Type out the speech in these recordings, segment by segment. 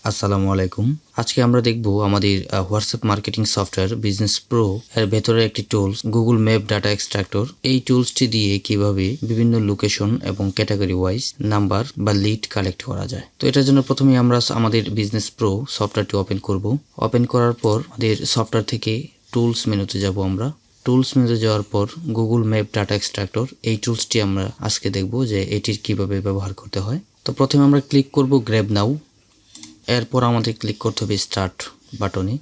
আসসালামু আলাইকুম। আজকে আমরা দেখব আমাদের WhatsApp marketing software business pro এর ভেতরে একটি tools Google map data extractor. এই টুলসটি দিয়ে কিভাবে বিভিন্ন লোকেশন এবং ক্যাটাগরি ওয়াইজ নাম্বার বা লিড কালেক্ট করা যায়। তো এটার জন্য প্রথমে আমরা আমাদের বিজনেস প্রো সফটওয়্যারটি ওপেন করব। ওপেন করার পর আমাদের সফটওয়্যার থেকে টুলস মেনুতে যাব। আমরা টুলস মেনুতে যাওয়ার পর গুগল ম্যাপ ডাটা এক্সট্রাক্টর এই টুলসটি আমরা আজকে দেখব যে এটির কিভাবে ব্যবহার করতে হয়। তো প্রথমে আমরা ক্লিক করব গ্র্যাব নাও। এরপর আমাদের ক্লিক করতে হবে স্টার্ট বাটনে।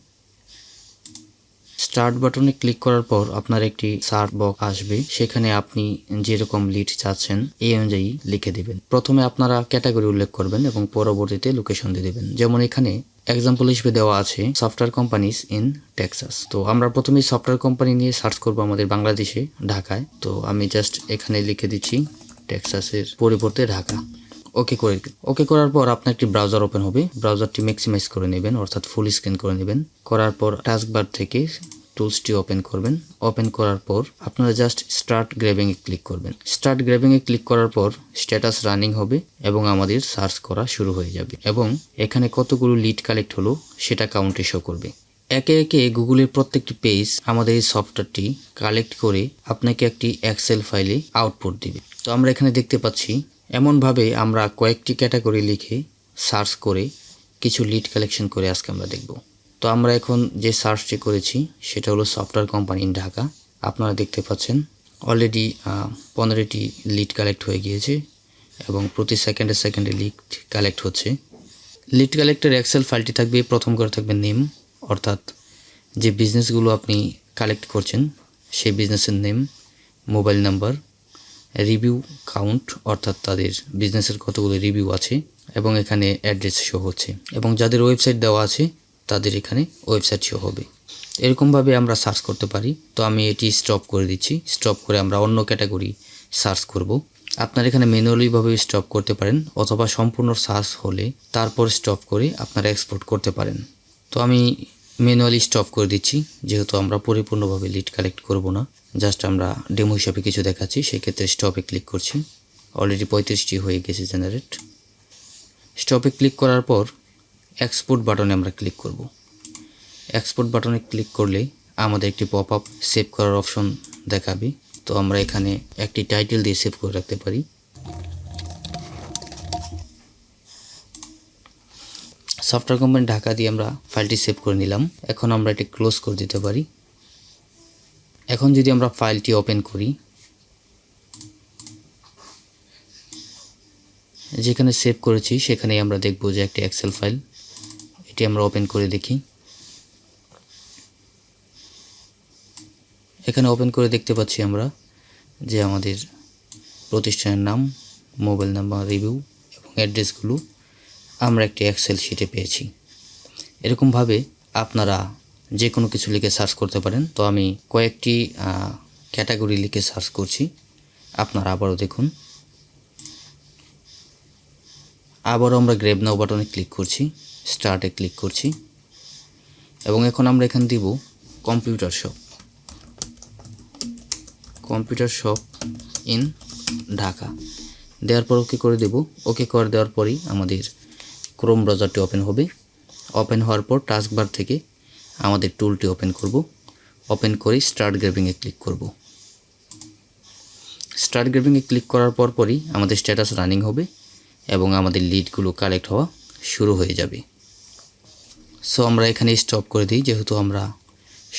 স্টার্ট বাটনে ক্লিক করার পর আপনার একটি সার্চ বক্স আসবে, সেখানে আপনি যেরকম লিড চাচ্ছেন এই অনুযায়ী লিখে দিবেন। প্রথমে আপনারা ক্যাটাগরি উল্লেখ করবেন এবং পরবর্তীতে লোকেশন দিয়ে দেবেন। যেমন এখানে এক্সাম্পল হিসেবে দেওয়া আছে সফটওয়্যার কোম্পানিজ ইন টেক্সাস। তো আমরা প্রথমেই সফটওয়্যার কোম্পানি নিয়ে সার্চ করব আমাদের বাংলাদেশে, ঢাকায়। তো আমি জাস্ট এখানে লিখে দিচ্ছি টেক্সাসের পরিবর্তে ঢাকা। ওকে করার পর আপনার একটি ব্রাউজার ওপেন হবে। ব্রাউজারটি ম্যাক্সিমাইজ করে নেবেন, অর্থাৎ ফুল স্ক্রিন করে নেবেন। করার পর টাস্কবার থেকে টুলসটি ওপেন করবেন। ওপেন করার পর আপনারা জাস্ট স্টার্ট গ্র্যাবিং এ ক্লিক করবেন। স্টার্ট গ্র্যাবিং এ ক্লিক করার পর স্ট্যাটাস রানিং হবে এবং আমাদের সার্চ করা শুরু হয়ে যাবে এবং এখানে কতগুলো লিড কালেক্ট হলো সেটা কাউন্টে শো করবে। একে একে গুগলের প্রত্যেকটি পেজ আমাদের এই সফটওয়্যারটি কালেক্ট করে আপনাকে একটি এক্সেল ফাইলে আউটপুট দিবে। তো আমরা এখানে দেখতে পাচ্ছি এমনভাবে আমরা কয়েকটি ক্যাটাগরি লিখে সার্চ করে কিছু লিড কালেকশন করে আজকে আমরা দেখব। তো আমরা এখন যে সার্চটি করেছি সেটা হলো সফটওয়্যার কোম্পানি ইন ঢাকা। আপনারা দেখতে পাচ্ছেন অলরেডি 15টি লিড কালেক্ট হয়ে গিয়েছে এবং প্রতি সেকেন্ডে লিড কালেক্ট হচ্ছে। লিড কালেক্টের এক্সেল ফাইলটি থাকবে, প্রথম করে থাকবে নেম, অর্থাৎ যে বিজনেসগুলো আপনি কালেক্ট করছেন সেই বিজনেসের name, mobile number, review count অর্থাৎ তাদের বিজনেসের কতগুলো রিভিউ আছে এবং এখানে অ্যাড্রেস শো হচ্ছে এবং যাদের ওয়েবসাইট দেওয়া আছে তাদের এখানে ওয়েবসাইট শো হবে। এরকমভাবে আমরা সার্চ করতে পারি। তো আমি এটি স্টপ করে দিচ্ছি। স্টপ করে আমরা অন্য ক্যাটাগরি সার্চ করব। আপনারা এখানে ম্যানুয়ালিভাবে স্টপ করতে পারেন অথবা সম্পূর্ণ সার্চ হলে তারপর স্টপ করে আপনারা এক্সপোর্ট করতে পারেন। তো আমি ম্যানুয়ালি স্টপ করে দিচ্ছি, যেহেতু আমরা পরিপূর্ণভাবে লিড কালেক্ট করব না, জাস্ট আমরা ডেমো হিসাবে কিছু দেখাচ্ছি। সেক্ষেত্রে স্টপে ক্লিক করছি। অলরেডি 35টি হয়ে গেছে জেনারেট। স্টপে ক্লিক করার পর এক্সপোর্ট বাটনে আমরা ক্লিক করব। এক্সপোর্ট বাটনে ক্লিক করলে আমাদের একটি পপ আপ সেভ করার অপশন দেখাবে। তো আমরা এখানে একটি টাইটেল দিয়ে সেভ করে রাখতে পারি। সফটওয়্যার কোম্পানি ঢাকা দিয়ে আমরা ফাইলটি সেভ করে নিলাম। এখন আমরা এটি ক্লোজ করে দিতে পারি। এখন যদি আমরা ফাইলটি ওপেন করি, যেখানে সেভ করেছি সেখানেই আমরা দেখব যে একটি এক্সেল ফাইল। এটি আমরা ওপেন করে দেখি। এখানে ওপেন করে দেখতে পাচ্ছি আমরা যে আমাদের প্রতিষ্ঠানের নাম, মোবাইল নাম্বার, রিভিউ এবং অ্যাড্রেসগুলো আমরা একটি এক্সেল শিটে পেয়েছি। এরকমভাবে আপনারা যে কোনো কিছু লিখে সার্চ করতে পারেন। তো আমি কয়েকটি ক্যাটাগরি লিখে সার্চ করছি। আপনারা আবারও দেখুন। আবারও আমরা গ্র্যাব নাও বাটনে ক্লিক করছি, স্টার্টে ক্লিক করছি এবং এখন আমরা এখানে দিব কম্পিউটার শপ ইন ঢাকা। দেওয়ার পর ওকে করে দেব। ওকে করে দেওয়ার পরই আমাদের ক্রোম ব্রাউজারটি ওপেন হবে। ওপেন হওয়ার পর টাস্কবার থেকে আমাদের টুলটি ওপেন করব। ওপেন করে স্টার্ট গ্র্যাবিংয়ে ক্লিক করব। স্টার্ট গ্র্যাবিংয়ে ক্লিক করার পরই আমাদের স্ট্যাটাস রানিং হবে এবং আমাদের লিডগুলো কালেক্ট হওয়া শুরু হয়ে যাবে। সো আমরা এখানে স্টপ করে দিই, যেহেতু আমরা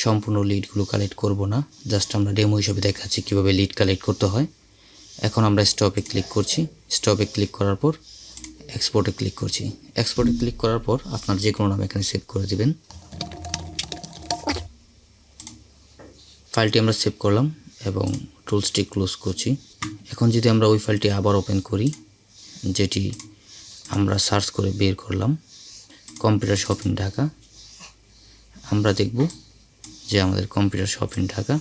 সম্পূর্ণ লিডগুলো কালেক্ট করব না, জাস্ট আমরা ডেমো হিসেবে দেখাচ্ছি কীভাবে লিড কালেক্ট করতে হয়। এখন আমরা স্টপে ক্লিক করছি। স্টপে ক্লিক করার পর এক্সপোর্টে ক্লিক করছি। এক্সপোর্টে ক্লিক করার পর আপনার যে কোনো নাম এখানে সেভ করে দিবেন। ফাইলটি আমরা সেভ করলাম এবং টুলসটি ক্লোজ করছি। এখন যদি আমরা ওই ফাইলটি আবার ওপেন করি, যেটি আমরা সার্চ করে বের করলাম, কম্পিউটার শপ ইন ঢাকা, আমরা দেখব যে আমাদের কম্পিউটার শপ ইন ঢাকা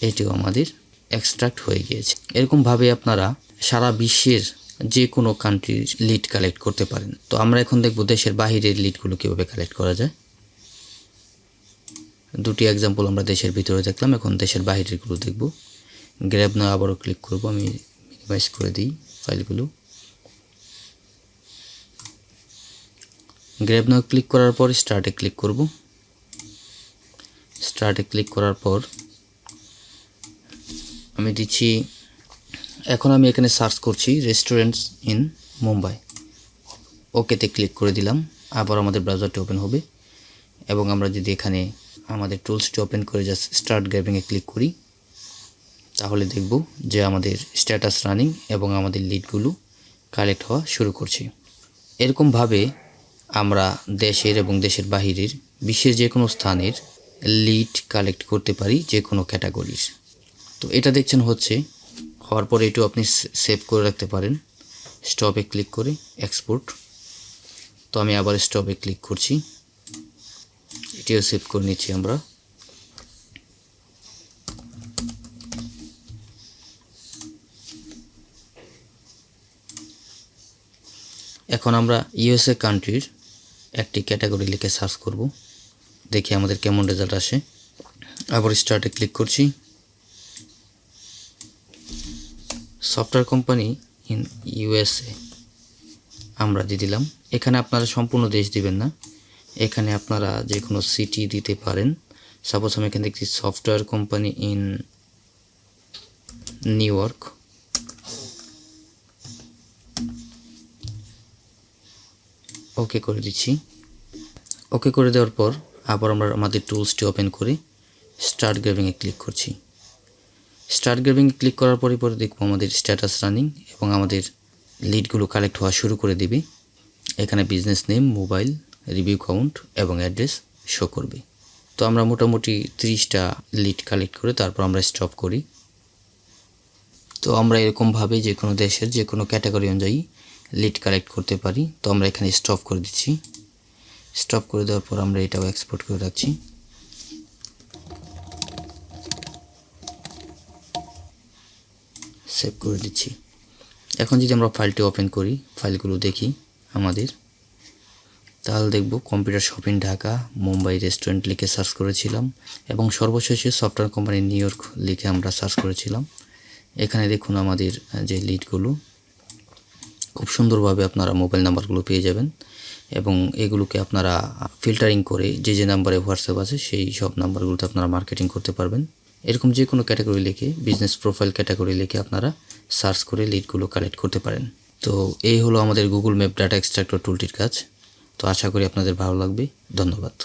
এটিও আমাদের এক্সট্রাক্ট হয়ে গিয়েছে। এরকমভাবে আপনারা সারা বিশ্বের যে কোনো কান্ট্রির লিড কালেক্ট করতে পারেন। তো আমরা এখন দেখব দেশের বাহিরের লিডগুলো কীভাবে কালেক্ট করা যায়। দুটি এক্সাম্পল আমরা দেশের ভিতরে দেখলাম, এখন দেশের বাহিরেরগুলো দেখব। গ্র্যাব নাও আবারও ক্লিক করব। আমি মিনিমাইজ করে দিই ফাইলগুলো। গ্র্যাব নাও ক্লিক করার পর স্টার্টে ক্লিক করব। স্টার্টে ক্লিক করার পর আমি দিচ্ছি, এখন আমি এখানে সার্চ করছি রেস্টুরেন্টস ইন মুম্বাই। ওকেতে ক্লিক করে দিলাম। আবার আমাদের ব্রাউজারটি ওপেন হবে এবং আমরা যদি এখানে আমাদের টুলসটি ওপেন করে জাস্ট স্টার্ট গ্র্যাবিংয়ে ক্লিক করি, তাহলে দেখব যে আমাদের স্ট্যাটাস রানিং এবং আমাদের লিডগুলো কালেক্ট হওয়া শুরু করছে। এরকমভাবে আমরা দেশের এবং দেশের বাহিরের বিশ্বের যে কোনো স্থানের লিড কালেক্ট করতে পারি যে কোনো ক্যাটাগরির। তো এটা দেখছেন হওয়ার পরে এটাও আপনি সেভ করে রাখতে পারেন স্টপে ক্লিক করে এক্সপোর্ট। তো আমি আবার স্টপে ক্লিক করছি, এটিও সেভ করে নিচ্ছি আমরা। এখন আমরা ইউএসএ কান্ট্রির একটি ক্যাটাগরি লিখে সার্চ করব, দেখি আমাদের কেমন রেজাল্ট আসে। আবার স্টার্টে ক্লিক করছি। সফটওয়্যার কোম্পানি ইন ইউএসএ আমরা দিয়ে দিলাম। এখানে আপনারা সম্পূর্ণ দেশ দিবেন না, এখানে আপনারা যে কোনো সিটি দিতে পারেন। সাপোজ আমি এখানে দেখছি software company in New York. Okay করে দিচ্ছি। ওকে করে দেওয়ার পর আবার আমরা আমাদের টুলসটি ওপেন করে স্টার্ট গ্র্যাবিংয়ে ক্লিক করছি। স্টার্ট গ্র্যাবিংয়ে ক্লিক করার পরে দেখব আমাদের স্ট্যাটাস রানিং এবং আমাদের লিডগুলো কালেক্ট হওয়া শুরু করে দিবে। এখানে business name, mobile, review count এবং অ্যাড্রেস শো করবে। তো আমরা মোটামুটি 30টা লিড কালেক্ট করে তারপর আমরা স্টপ করি। তো আমরা এরকমভাবে যে কোনো দেশের যে কোনো ক্যাটাগরি অনুযায়ী লিড কালেক্ট করতে পারি। তো আমরা এখানে স্টপ করে দিচ্ছি। স্টপ করে দেওয়ার পর আমরা এটাও এক্সপোর্ট করে রাখছি। সেভ করে দিচ্ছি। এখন যদি আমরা ফাইলটি ওপেন করি, ফাইলগুলো দেখি আমাদের, তাহলে দেখব computer shopping Dhaka, Mumbai restaurant লিখে সার্চ করেছিলাম এবং সর্বশেষে সফটওয়্যার কোম্পানি নিউ ইয়র্ক লিখে আমরা সার্চ করেছিলাম। এখানে দেখুন আমাদের যে লিডগুলো খুব সুন্দরভাবে আপনারা মোবাইল নাম্বারগুলো পেয়ে যাবেন এবং এগুলোকে আপনারা ফিল্টারিং করে যে নাম্বারে হোয়াটসঅ্যাপ আছে সেই সব নাম্বারগুলোতে আপনারা মার্কেটিং করতে পারবেন। এরকম যে কোনো ক্যাটাগরি লিখে, বিজনেস প্রোফাইল ক্যাটাগরি লিখে আপনারা সার্চ করে লিডগুলো কালেক্ট করতে পারেন। তো এই হলো আমাদের গুগল ম্যাপ ডাটা এক্সট্রাক্টর টুলটির কাজ। তো আশা করি আপনাদের ভালো লাগবে। ধন্যবাদ।